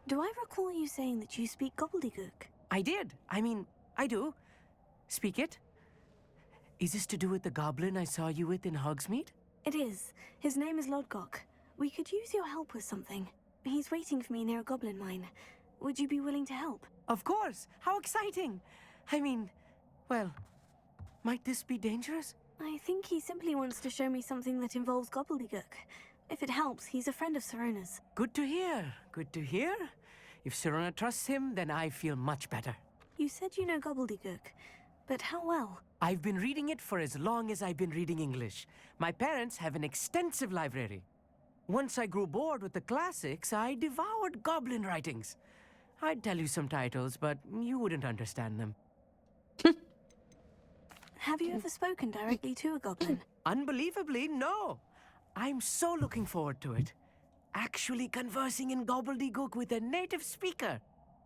Do I recall you saying that you speak Gobbledegook? I did. I mean, I do. Speak it. Is this to do with the goblin I saw you with in Hogsmeade? It is. His name is Lodgok. We could use your help with something. He's waiting for me near a goblin mine. Would you be willing to help? Of course! How exciting! I mean, well, might this be dangerous? I think he simply wants to show me something that involves Gobbledegook. If it helps, he's a friend of Sirona's. Good to hear. Good to hear. If Sirona trusts him, then I feel much better. You said you know Gobbledegook, but how well? I've been reading it for as long as I've been reading English. My parents have an extensive library. Once I grew bored with the classics, I devoured goblin writings. I'd tell you some titles, but you wouldn't understand them. Have you ever spoken directly to a goblin? Unbelievably, no. I'm so looking forward to it. Actually conversing in Gobbledegook with a native speaker.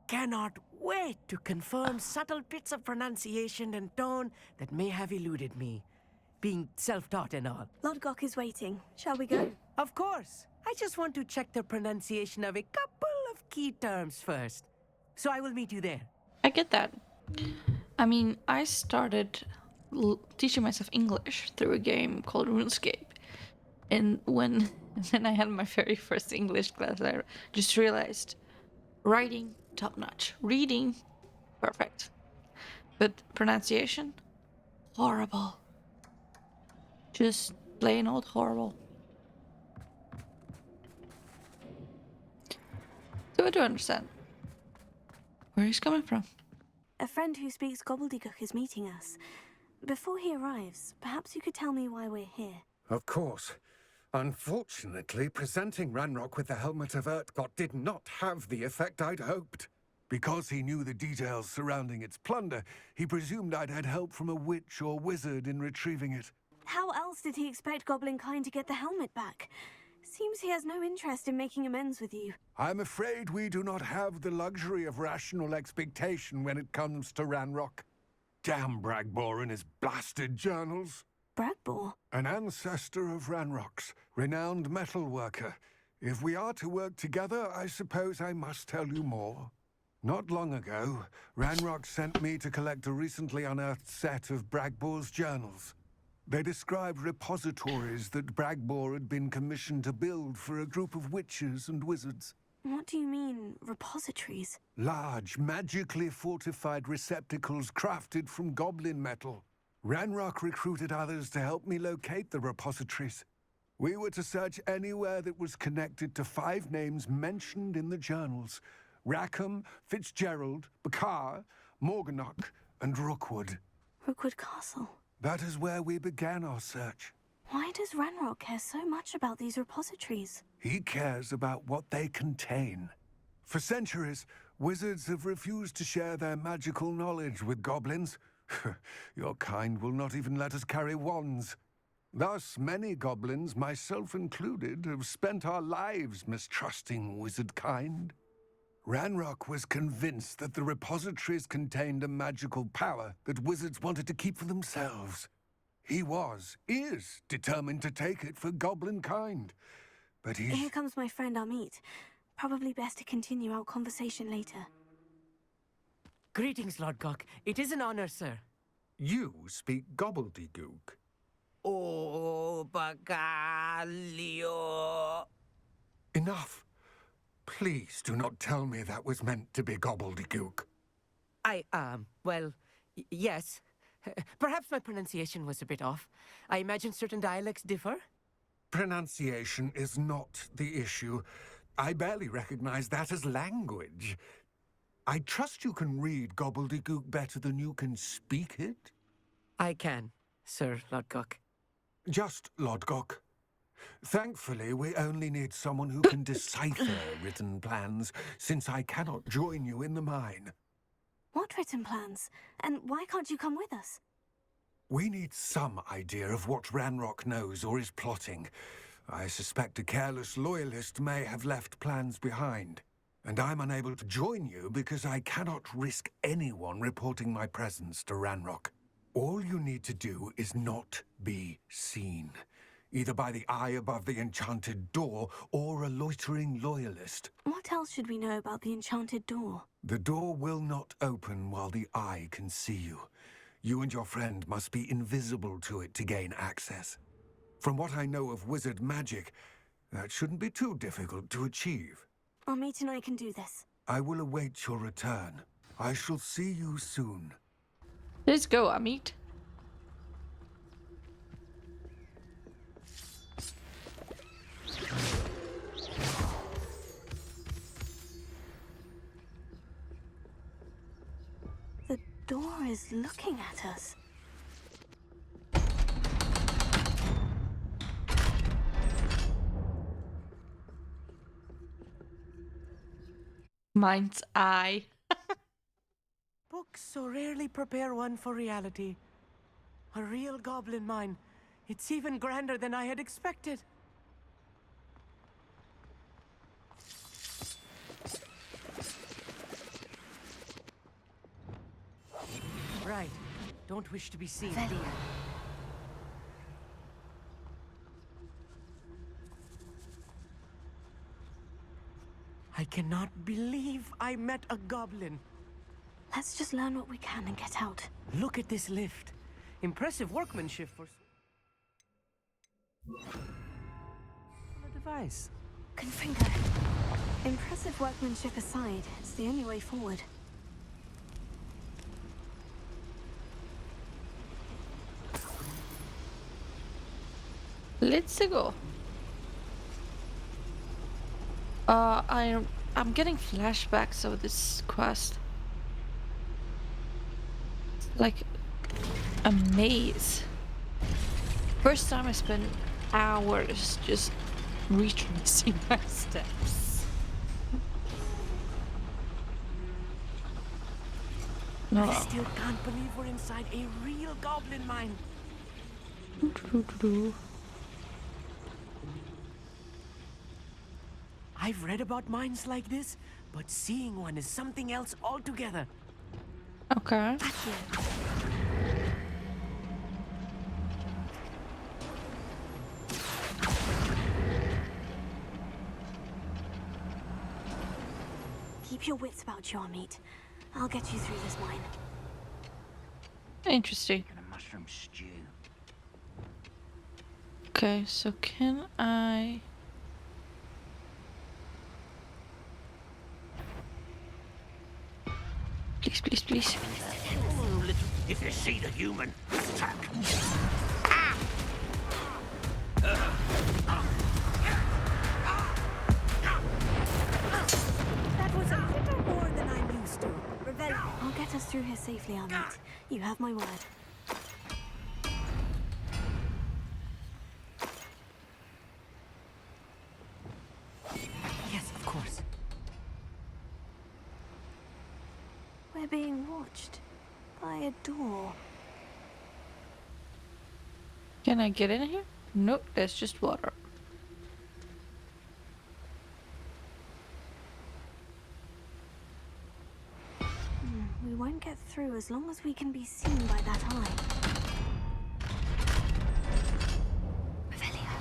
Cannot wait to confirm subtle bits of pronunciation and tone that may have eluded me. Being self-taught and all. Lodgok is waiting. Shall we go? Of course. I just want to check the pronunciation of a couple of key terms first. So I will meet you there. I get that. I mean, I started teaching myself English through a game called RuneScape. And when I had my very first English class, I just realized writing, top-notch. Reading, perfect. But pronunciation, horrible. Just plain old horrible. So I do understand where he's coming from. A friend who speaks Gobbledegook is meeting us. Before he arrives, perhaps you could tell me why we're here. Of course. Unfortunately, presenting Ranrock with the Helmet of Urtkot did not have the effect I'd hoped. Because he knew the details surrounding its plunder, he presumed I'd had help from a witch or wizard in retrieving it. How else did he expect Goblinkind to get the helmet back? Seems he has no interest in making amends with you. I'm afraid we do not have the luxury of rational expectation when it comes to Ranrock. Damn Bragbor and his blasted journals. Bragbor? An ancestor of Ranrock's, renowned metal worker. If we are to work together, I suppose I must tell you more. Not long ago, Ranrock sent me to collect a recently unearthed set of Bragbor's journals. They described repositories that Bragbor had been commissioned to build for a group of witches and wizards. What do you mean, repositories? Large, magically fortified receptacles crafted from goblin metal. Ranrock recruited others to help me locate the repositories. We were to search anywhere that was connected to 5 names mentioned in the journals. Rackham, Fitzgerald, Bakar, Morganach, and Rookwood. Rookwood Castle. That is where we began our search. Why does Ranrock care so much about these repositories? He cares about what they contain. For centuries, wizards have refused to share their magical knowledge with goblins. Your kind will not even let us carry wands. Thus, many goblins, myself included, have spent our lives mistrusting wizard kind. Ranrock was convinced that the repositories contained a magical power that wizards wanted to keep for themselves. He is determined to take it for goblin kind. But Here comes my friend Amit. Probably best to continue our conversation later. Greetings, Lodgok. It is an honor, sir. You speak Gobbledegook. Oh, Bagalio. Enough. Please do not tell me that was meant to be Gobbledegook. Well, yes. Perhaps my pronunciation was a bit off. I imagine certain dialects differ. Pronunciation is not the issue. I barely recognize that as language. I trust you can read Gobbledegook better than you can speak it? I can, Sir Lodgok. Just Lodgok. Thankfully, we only need someone who can decipher written plans, since I cannot join you in the mine. What written plans? And why can't you come with us? We need some idea of what Ranrock knows or is plotting. I suspect a careless loyalist may have left plans behind. And I'm unable to join you because I cannot risk anyone reporting my presence to Ranrock. All you need to do is not be seen. either by the eye above the enchanted door or a loitering loyalist. What else should we know about the enchanted door? The door will not open while the eye can see you. You and your friend must be invisible to it to gain access. From what I know of wizard magic, that shouldn't be too difficult to achieve. Amit and I can do this. I will await your return. I shall see you soon. Let's go, Amit. The door is looking at us. Mind's eye. Books so rarely prepare one for reality. A real goblin mine. It's even grander than I had expected. Right. Don't wish to be seen. I cannot believe I met a goblin. Let's just learn what we can and get out. Look at this lift. Impressive workmanship for a device. Confringo. Impressive workmanship aside, it's the only way forward. Let's go. I'm getting flashbacks of this quest. It's like a maze. First time I spent hours just retracing my steps. No. I still can't believe we're inside a real goblin mine. I've read about mines like this, but seeing one is something else altogether. Okay. Keep your wits about you, Amit. I'll get you through this mine. Interesting. And a mushroom stew. Okay, so can I... Please, please, please. Oh, little, if you see the human, attack. That was a little more than I'm used to. I'll get us through here safely, Amit. You have my word. Yes, of course. We're being watched by a door. Can I get in here? Nope, there's just water. We won't get through as long as we can be seen by that eye. Revelio.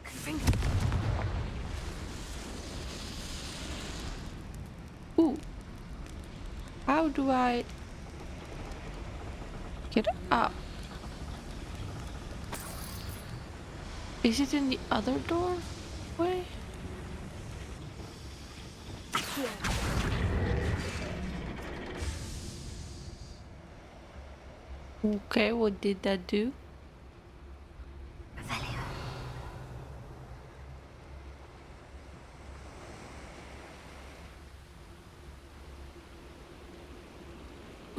Confringo. Ooh. How do I get up? Is it in the other doorway? Okay, what did that do? Revelio.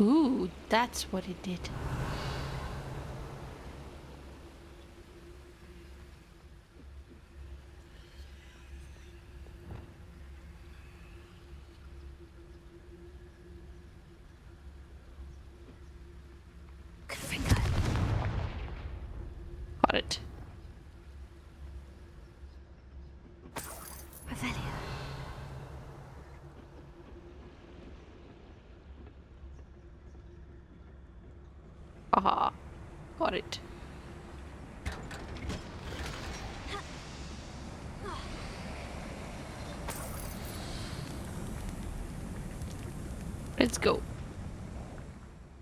Ooh, that's what it did. Confringo. Got it. Revelio. got it. Let's go.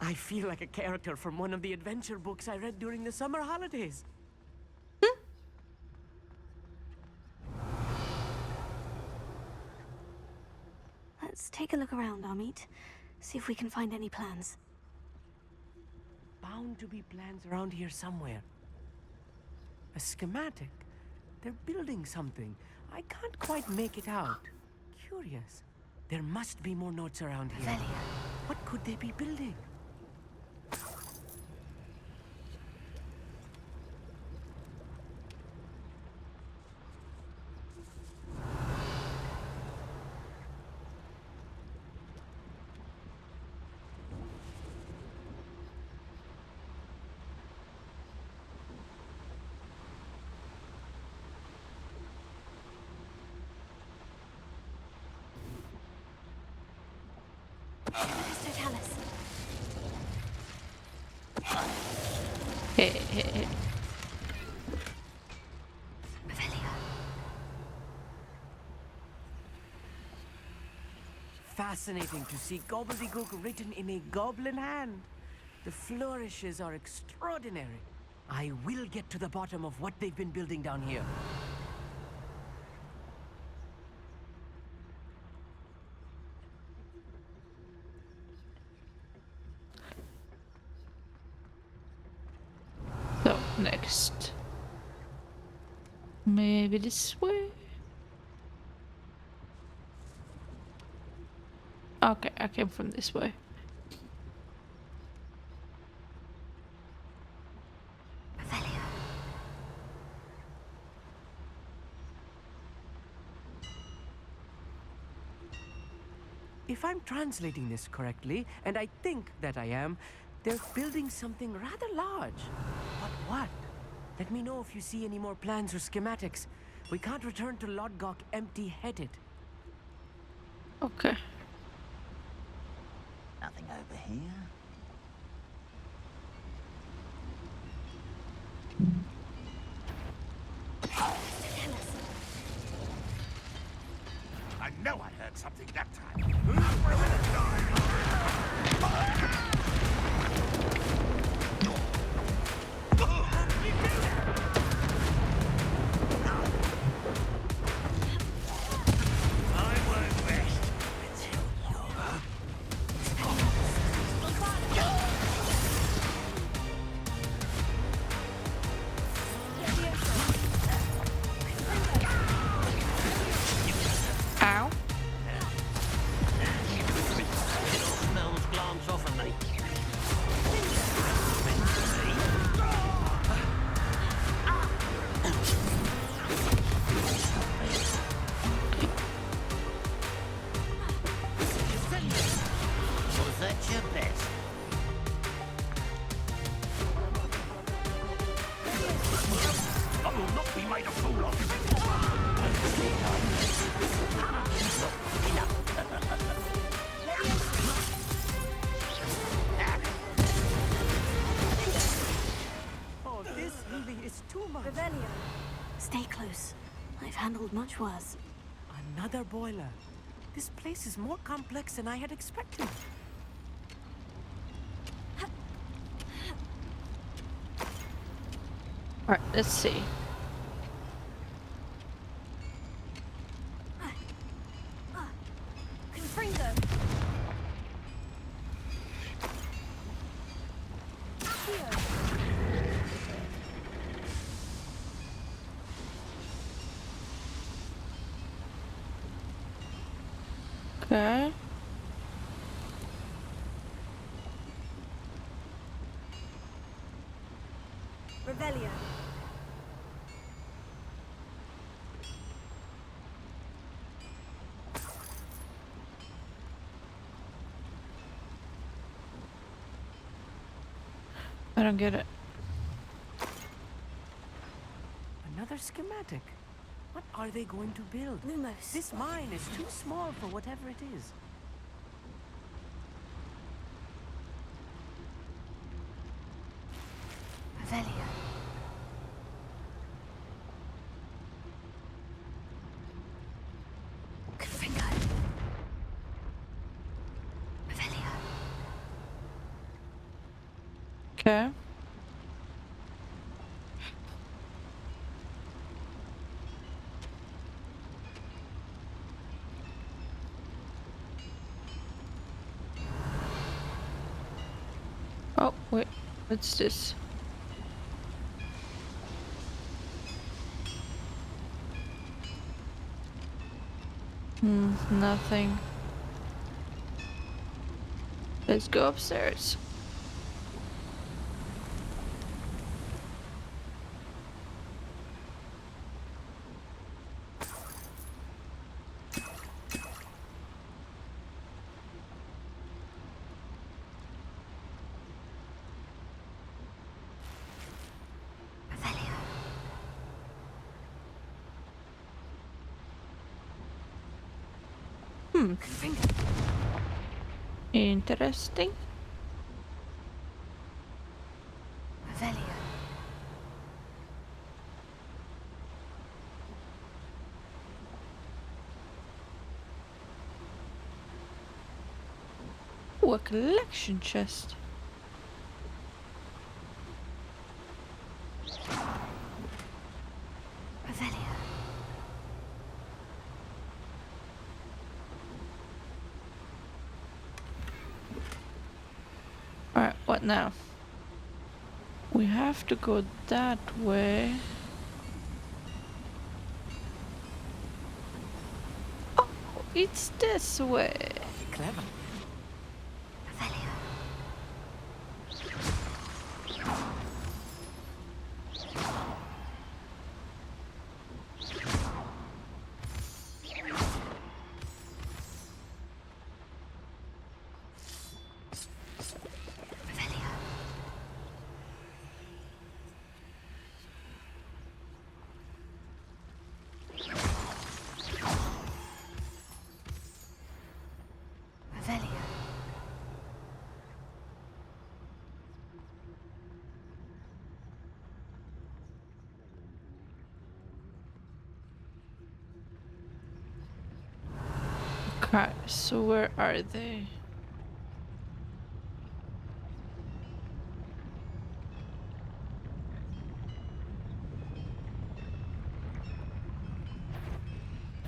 I feel like a character from one of the adventure books I read during the summer holidays. Let's take a look around, Amit. See if we can find any plans. Bound to be plans around here somewhere. A schematic. They're building something. I can't quite make it out. Curious. There must be more notes around here. What could they be building? Totalis. Hey. Revelio. Fascinating to see Gobbledegook written in a goblin hand. The flourishes are extraordinary. I will get to the bottom of what they've been building down here. So, next. Maybe this way? Okay, I came from this way. Revelio. If I'm translating this correctly, and I think that I am, they're building something rather large. But what? Let me know if you see any more plans or schematics. We can't return to Lodgok empty-headed. Okay. Nothing over here. I know I heard something that time. Ow. Smells glance off of me. Was that your best? I will not be made a fool of. Oh, this really is too much. Revelio. Stay close. I've handled much worse. Another boiler. This place is more complex than I had expected. Alright, let's see. Confringo. Okay. Revelio. I don't get it. Another schematic. What are they going to build? Lumos. This mine is too small for whatever it is. Okay. Oh, wait. What's this? Nothing. Let's go upstairs. Interesting. Revelio. Ooh, a collection chest. Revelio. Alright, what now? We have to go that way. Oh, it's this way. Clever. Revelio. Revelio. Revelio. Okay, so where are they?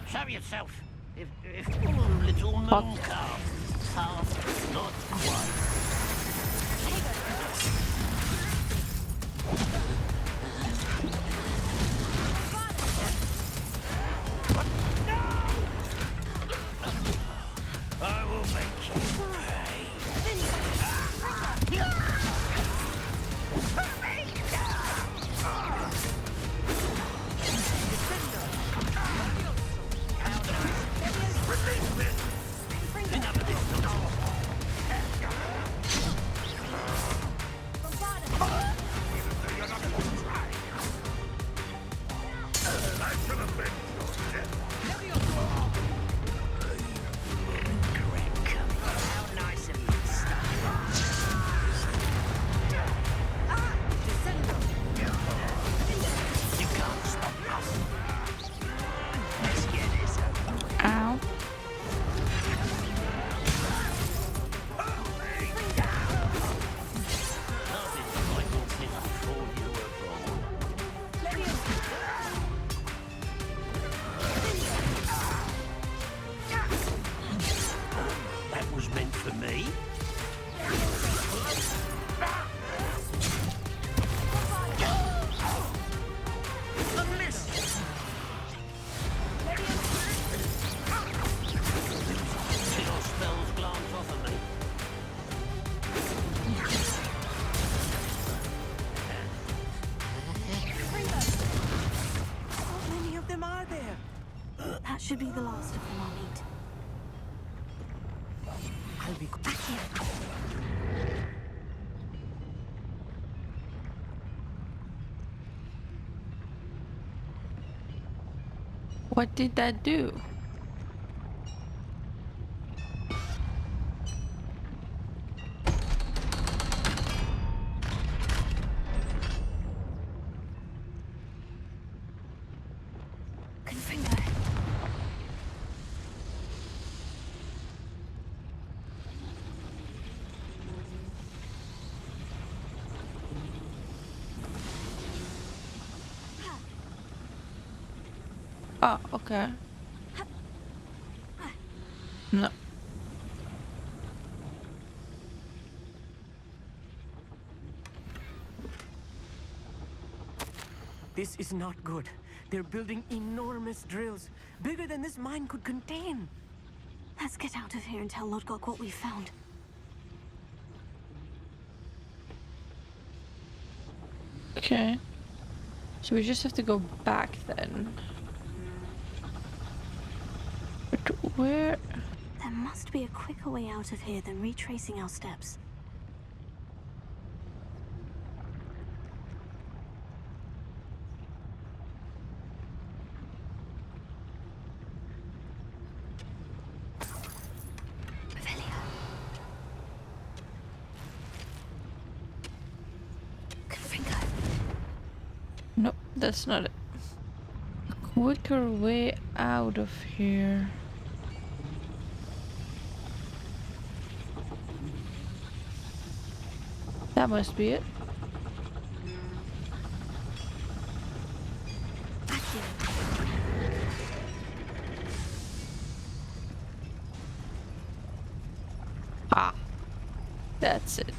Show yourself. If little moon calf, half, not quite. I will make you pay. How nice of you to stop. You can't stop us. Let's get this over. Ow. That was meant for me. Till spells glance off of me. How many of them are there? That should be the last of them I'll meet. I'll be Back here. What did that do? Confringo. Oh, okay. No. This is not good. They're building enormous drills, bigger than this mine could contain. Let's get out of here and tell Lodgok what we found. Okay. So we just have to go back then. But where? There must be a quicker way out of here than retracing our steps. Revelio. Confringo. Nope, that's not it. A quicker way out of here. That must be it. Ah, that's it.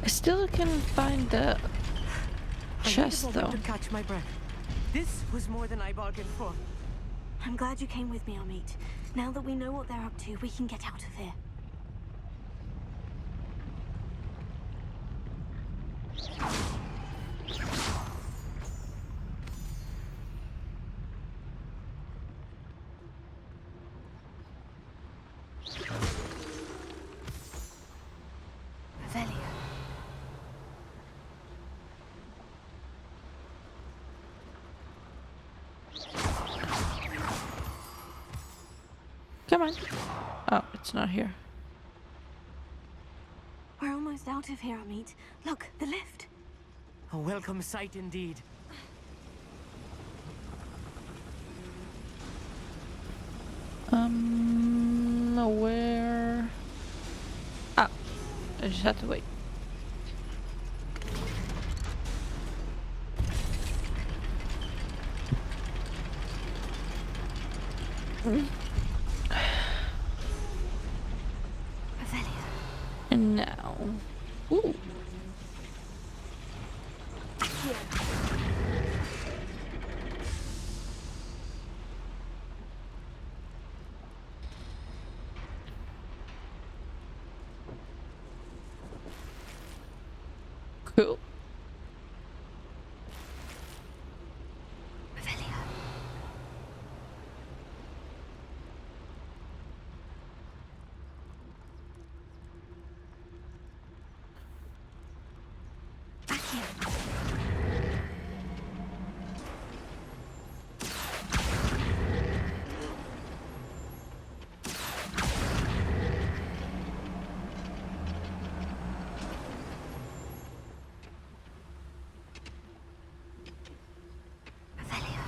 I still can't find the chest I need a though. moment to catch my breath. This was more than I bargained for. I'm glad you came with me, Amit. Now that we know what they're up to, we can get out of here. Revelio. Come on. Oh, it's not here. We're almost out of here, Amit. Look, the lift. A welcome sight indeed. Where? Ah, I just have to wait. Revelio. And now. Ooh. Cool. Revelio. Revelio.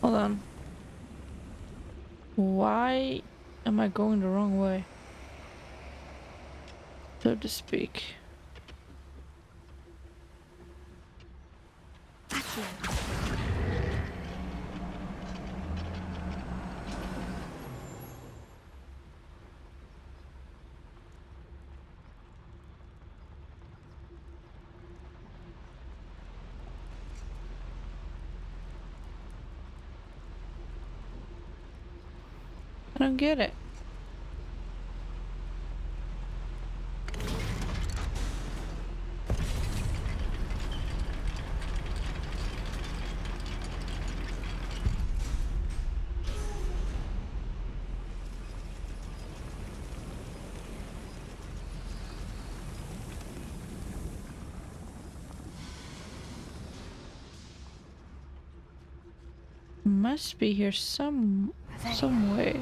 Hold on. Why am I going the wrong way? So to speak. I don't get it. Must be here some way.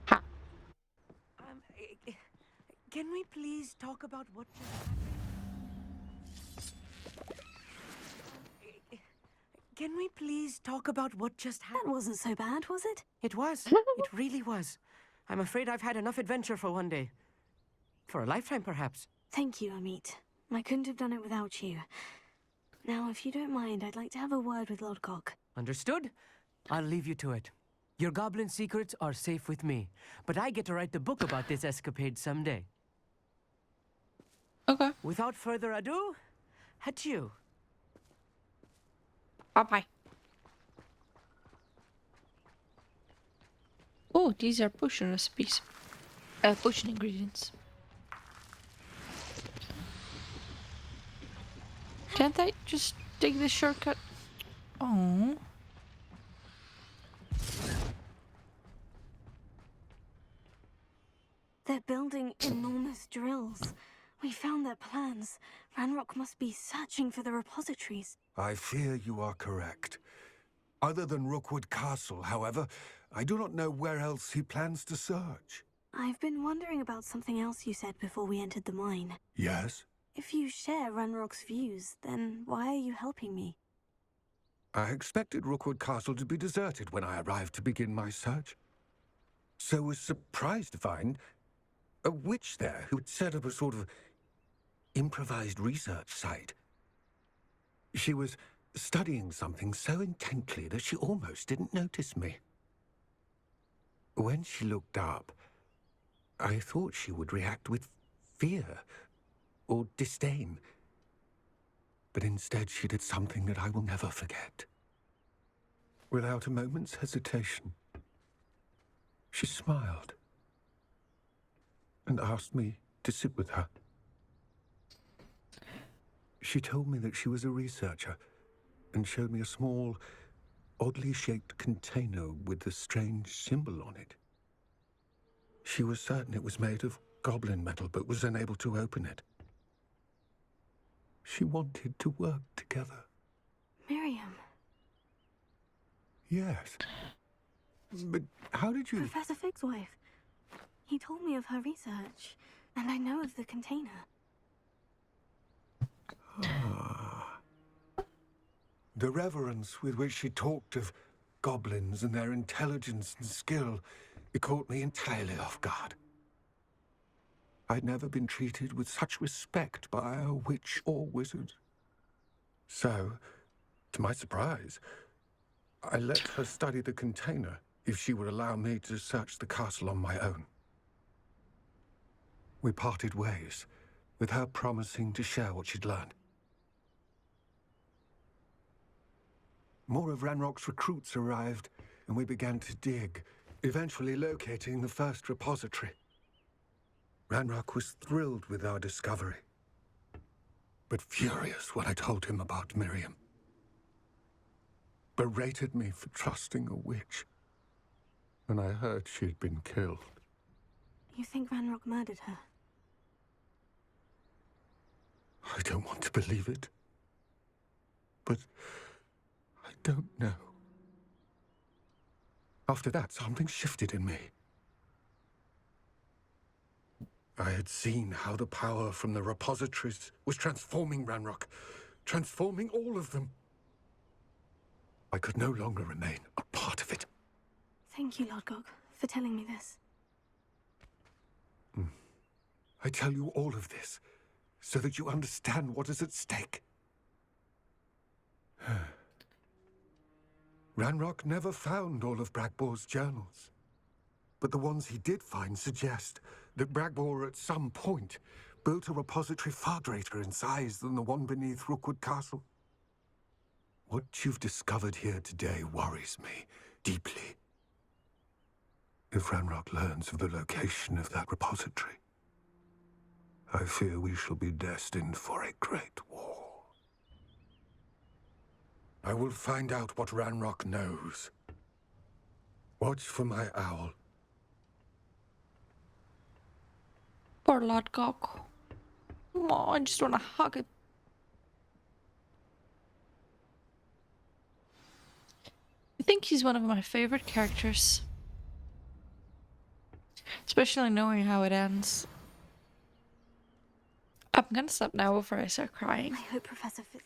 Ha. Can we please talk about what just happened? Can we please talk about what just That happened? wasn't so bad, was it? It was. It really was. I'm afraid I've had enough adventure for one day. For a lifetime, perhaps. Thank you, Amit. I couldn't have done it without you. Now, if you don't mind, I'd like to have a word with Lodgok. Understood? I'll leave you to it. Your goblin secrets are safe with me, but I get to write the book about this escapade someday. Okay. Without further ado, adieu. Bye-bye. Oh, these are potion recipes. Potion ingredients. Can't I just take this shortcut? Oh. They're building enormous drills. We found their plans. Ranrock must be searching for the repositories. I fear you are correct. Other than Rookwood Castle, however, I do not know where else he plans to search. I've been wondering about something else you said before we entered the mine. Yes? If you share Ranrock's views, then why are you helping me? I expected Rookwood Castle to be deserted when I arrived to begin my search. So was surprised to find a witch there who had set up a sort of improvised research site. She was studying something so intently that she almost didn't notice me. When she looked up, I thought she would react with fear or disdain. But instead she did something that I will never forget. Without a moment's hesitation, she smiled and asked me to sit with her. She told me that she was a researcher and showed me a small, oddly shaped container with a strange symbol on it. She was certain it was made of goblin metal, but was unable to open it. She wanted to work together. Miriam. Yes. But how did you... Professor Fig's wife. He told me of her research, and I know of the container. The reverence with which she talked of goblins and their intelligence and skill, it caught me entirely off guard. I'd never been treated with such respect by a witch or wizard. So, to my surprise, I let her study the container if she would allow me to search the castle on my own. We parted ways, with her promising to share what she'd learned. More of Ranrock's recruits arrived, and we began to dig, eventually locating the first repository. Ranrock was thrilled with our discovery, but furious when I told him about Miriam. Berated me for trusting a witch, when I heard she'd been killed. You think Ranrock murdered her? I don't want to believe it, but I don't know. After that, something shifted in me. I had seen how the power from the repositories was transforming Ranrock, transforming all of them. I could no longer remain a part of it. Thank you, Lodgok, for telling me this. I tell you all of this so that you understand what is at stake. Ranrock never found all of Bragbor's journals, but the ones he did find suggest that Bragbor at some point built a repository far greater in size than the one beneath Rookwood Castle. What you've discovered here today worries me deeply. If Ranrock learns of the location of that repository, I fear we shall be destined for a great war. I will find out what Ranrock knows. Watch for my owl. Poor Lodgok. Oh, I just want to hug it. I think he's one of my favorite characters. Especially knowing how it ends. I'm gonna stop now before I start crying. I hope Professor Fig...